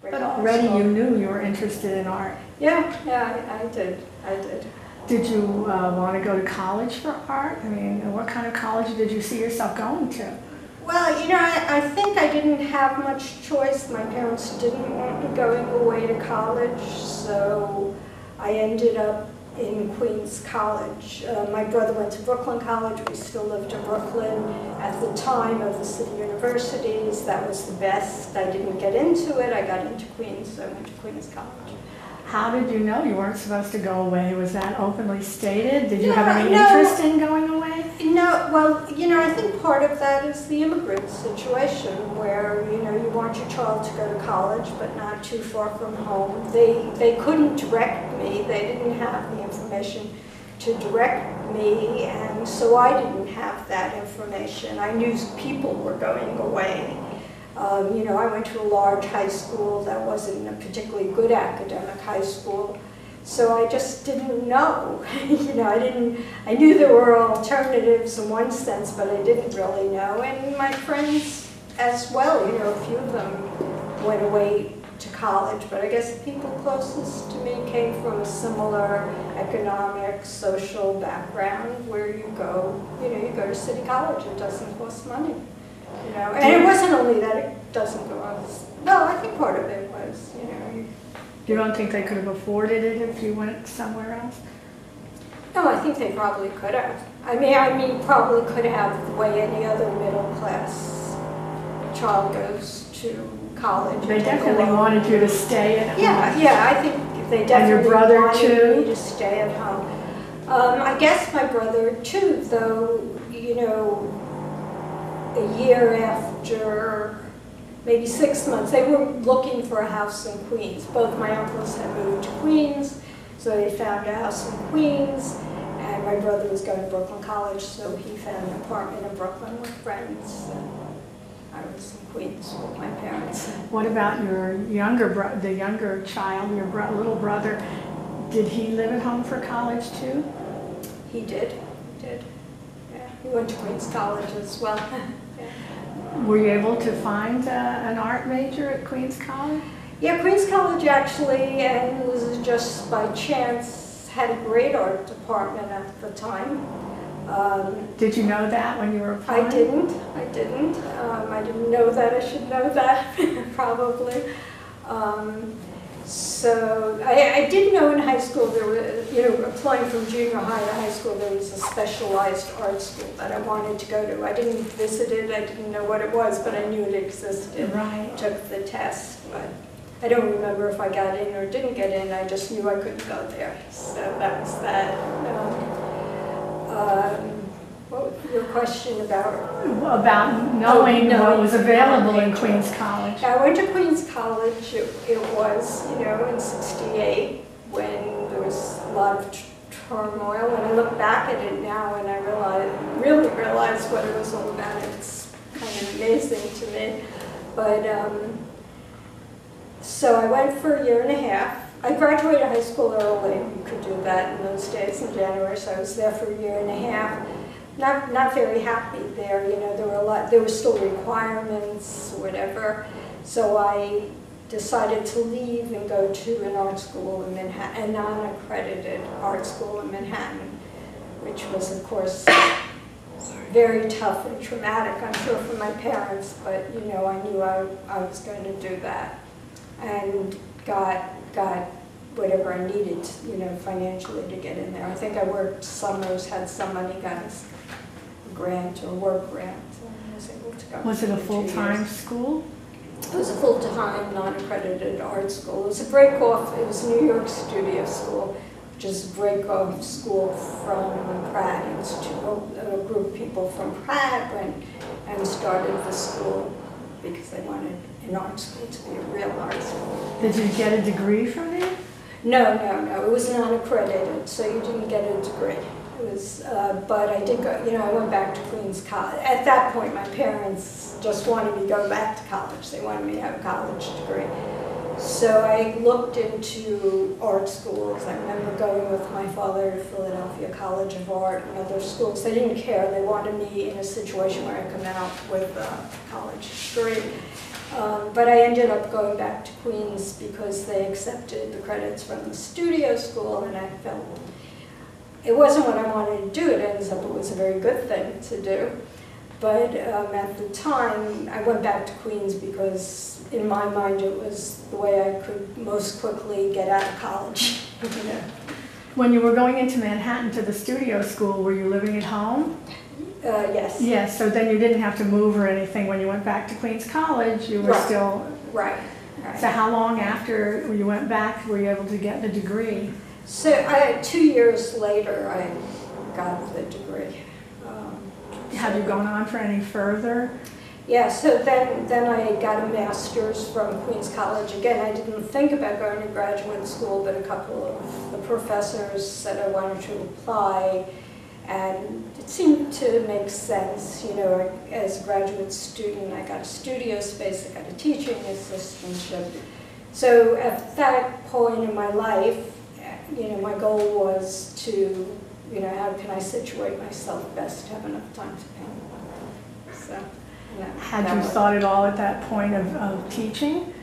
But already you knew you were interested in art. Yeah, I did. Did you want to go to college for art? I mean, what kind of college did you see yourself going to? Well, you know, I think I didn't have much choice. My parents didn't want me going away to college, so I ended up in Queens College. My brother went to Brooklyn College. We still lived in Brooklyn. At the time of the city universities, that was the best. I didn't get into it. I got into Queens, so I went to Queens College. How did you know you weren't supposed to go away? Was that openly stated? Did you have any interest in going away? No, well, you know, I think part of that is the immigrant situation where, you know, you want your child to go to college but not too far from home. They couldn't direct me. They didn't have the information to direct me, and so I didn't have that information. I knew people were going away. You know, I went to a large high school that wasn't a particularly good academic high school, so I just didn't know. You know, I knew there were alternatives in one sense, but I didn't really know. And my friends as well, you know, a few of them went away to college, but I guess the people closest to me came from a similar economic, social background where you go to city college, it doesn't cost money. You know, and it wasn't only that it doesn't go on. No, I think part of it was, you know. You don't think they could have afforded it if you went somewhere else? No, I think they probably could have. I mean, probably could have the way any other middle class child goes to college. They definitely wanted you to stay at home. Yeah, I think they definitely and your brother wanted too? me to stay at home. I guess my brother too, though, you know, a year after, maybe 6 months, they were looking for a house in Queens. Both my uncles had moved to Queens, so they found a house in Queens, and my brother was going to Brooklyn College, so he found an apartment in Brooklyn with friends. And I was in Queens with my parents. What about your the younger child, your little brother? Did he live at home for college too? He did. Yeah, he went to Queens College as well. Were you able to find an art major at Queens College? Yeah, Queens College actually, and it was just by chance, had a great art department at the time. Did you know that when you were applying? I didn't. I didn't know that. I should know that, probably. So I did know in high school there were, you know, applying from junior high to high school, there was a specialized art school that I wanted to go to. I didn't visit it, I didn't know what it was, but I knew it existed. Right. Took the test, but I don't remember if I got in or didn't get in. I just knew I couldn't go there. So that was that. What was your question about? About knowing what was available in Queens College. I went to Queens College. It was, you know, in '68 when there was a lot of turmoil. When I look back at it now and I really realize what it was all about, it's kind of amazing to me. But so I went for a year and a half. I graduated high school early. You could do that in those days in January, so I was there for a year and a half. Not very happy there, you know, there were still requirements, whatever. So I decided to leave and go to an art school in Manhattan, a non-accredited art school in Manhattan, which was, of course, very tough and traumatic, I'm sure, for my parents, but, you know, I knew I was going to do that. And got whatever I needed, you know, financially to get in there. I think I worked summers, had some money, got a grant or work grant, so I was able to go. Was it a full-time school? It was a full-time, non-accredited art school. It was a break-off, it was New York Studio School, which is a break-off school from Pratt Institute. A group of people from Pratt went and started the school because they wanted an art school to be a real art school. Did you get a degree from it? No. It was non-accredited, so you didn't get a degree. It was, but I did go, you know, I went back to Queens College. At that point, my parents just wanted me to go back to college. They wanted me to have a college degree. So I looked into art schools. I remember going with my father to Philadelphia College of Art and other schools. They didn't care. They wanted me in a situation where I come out with a college degree. But I ended up going back to Queens because they accepted the credits from the studio school, and I felt it wasn't what I wanted to do. It ends up it was a very good thing to do. But at the time, I went back to Queens because in my mind it was the way I could most quickly get out of college. You know. When you were going into Manhattan to the studio school, were you living at home? Yes. Yes, so then you didn't have to move or anything. When you went back to Queens College, you were still... Right. So how long after you went back were you able to get the degree? So 2 years later, I got the degree. Have you gone on for any further? Yeah, so then I got a master's from Queens College. Again, I didn't think about going to graduate school, but a couple of the professors said I wanted to apply, and it seemed to make sense. You know, as a graduate student, I got a studio space, I got a teaching assistantship. So at that point in my life, you know, my goal was to, you know, how can I situate myself best to have enough time to paint. So, had you thought at all at that point of teaching?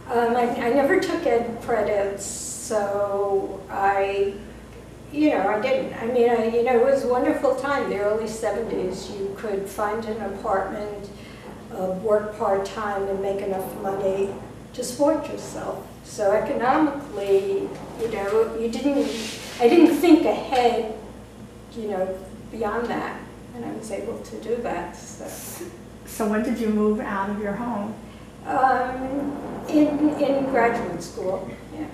I never took ed credits, so I didn't. I mean, it was a wonderful time, the early 70s. You could find an apartment, work part-time, and make enough money to support yourself. So economically, you know, I didn't think ahead, you know, beyond that, and I was able to do that. So when did you move out of your home? In graduate school, yeah.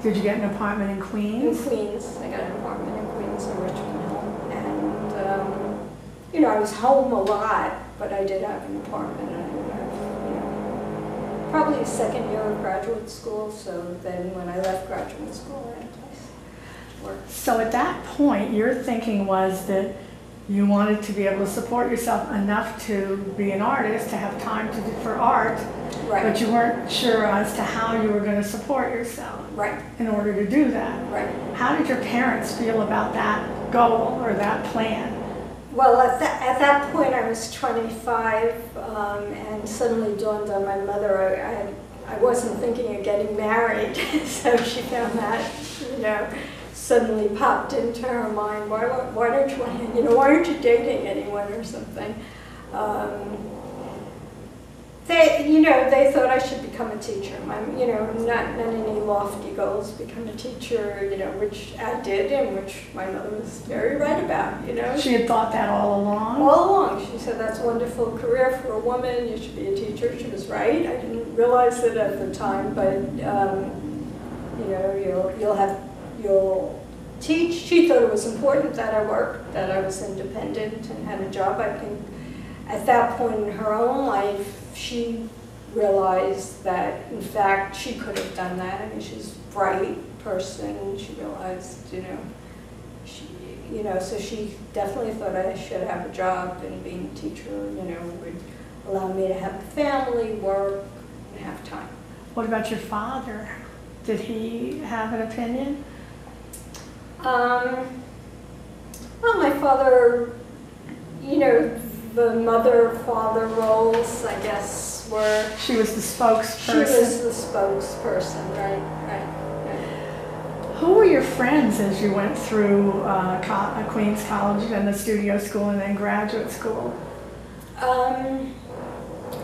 Did you get an apartment in Queens? In Queens. I got an apartment in Queens in Richmond Hill. And, you know, I was home a lot, but I did have an apartment. And I have, you know, probably the second year of graduate school. So then when I left graduate school, I had to work. So at that point, your thinking was that you wanted to be able to support yourself enough to be an artist, to have time for art, right. But you weren't sure as to how you were going to support yourself in order to do that. Right. How did your parents feel about that goal or that plan? Well, at that point I was 25, and suddenly dawned on my mother I wasn't thinking of getting married, so she found that, you know, suddenly popped into her mind. Why don't you, you know, why aren't you dating anyone or something? They thought I should become a teacher. You know, not any lofty goals, become a teacher, you know, which I did, and which my mother was very right about, you know. She had thought that all along? All along. She said, that's a wonderful career for a woman, you should be a teacher. She was right. I didn't realize it at the time, but, you know, you'll teach. She thought it was important that I worked, that I was independent and had a job. I think at that point in her own life, she realized that, in fact, she could have done that. I mean, she's a bright person. She realized, so she definitely thought I should have a job, and being a teacher, you know, would allow me to have a family, work, and have time. What about your father? Did he have an opinion? Well, my father, you know, the mother-father roles, I guess, were... She was the spokesperson. She was the spokesperson, right. Who were your friends as you went through Queens College and the studio school and then graduate school?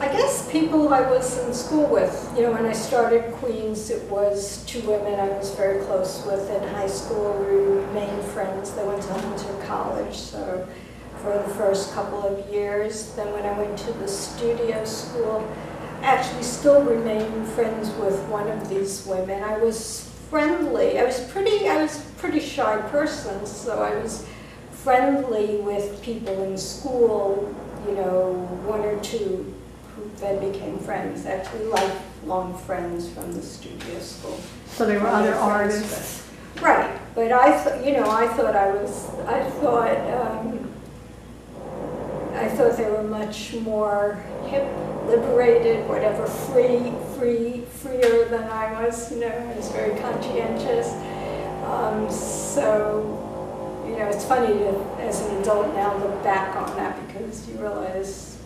I guess people I was in school with. You know, when I started Queens, it was 2 women I was very close with in high school. We remained friends. They went to Hunter College, so for the first couple of years. Then when I went to the studio school, I actually still remained friends with one of these women. I was friendly. I was a pretty shy person, so I was friendly with people in school, you know, 1 or 2 who then became friends, actually lifelong friends from the studio school. So they were other artists? Right, but I thought they were much more hip, liberated, whatever, freer than I was. You know, I was very conscientious. So, you know, it's funny to, as an adult now, look back on that, because you realize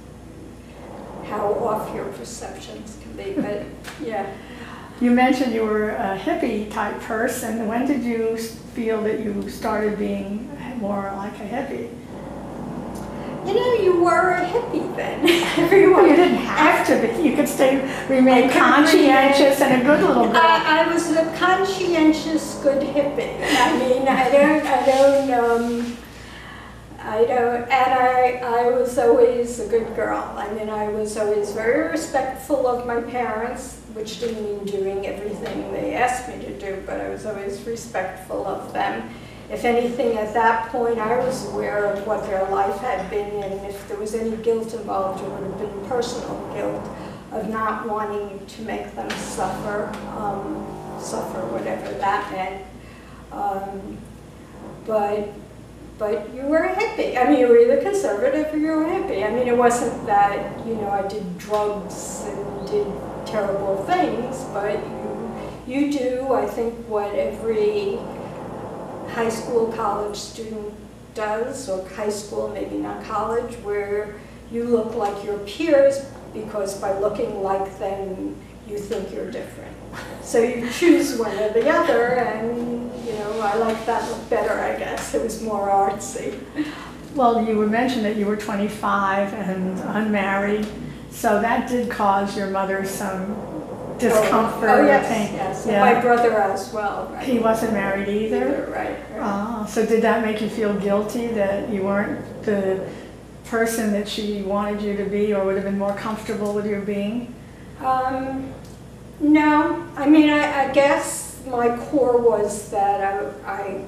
how off your perceptions can be, but yeah. You mentioned you were a hippie type person. When did you feel that you started being more like a hippie? You know, you were a hippie then. Everyone. You didn't have to be. You could remain conscientious and a good little girl. I was a conscientious, good hippie. I mean, and I was always a good girl. I mean, I was always very respectful of my parents, which didn't mean doing everything they asked me to do, but I was always respectful of them. If anything, at that point, I was aware of what their life had been, and if there was any guilt involved, it would have been personal guilt of not wanting to make them suffer, whatever that meant. But you were a hippie. I mean, you were either conservative or you were a hippie. I mean, it wasn't that, you know, I did drugs and did terrible things, but you do, I think, what every high school, college student does, or high school, maybe not college, where you look like your peers because by looking like them, you think you're different. So you choose one or the other, and you know, I like that look better, I guess. It was more artsy. Well, you mentioned that you were 25 and unmarried, so that did cause your mother some discomfort. Oh, yes, or pain. yes. Yeah. And my brother as well. Right? He wasn't married either? Right. So did that make you feel guilty that you weren't the person that she wanted you to be, or would have been more comfortable with your being? No. I mean, I guess my core was that I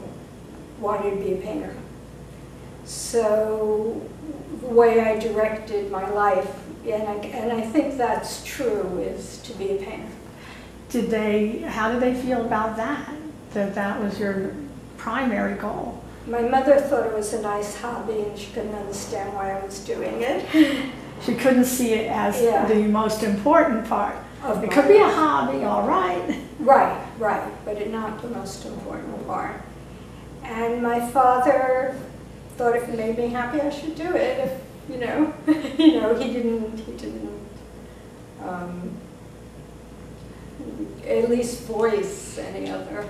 wanted to be a painter. So the way I directed my life, and I think that's true, is to be a painter. How did they feel about that? That was your primary goal? My mother thought it was a nice hobby, and she couldn't understand why I was doing it. She couldn't see it as the most important part. It could be a hobby, all right. Right, but not the most important part. And my father thought if it made me happy, I should do it. If, you know, he didn't at least voice any other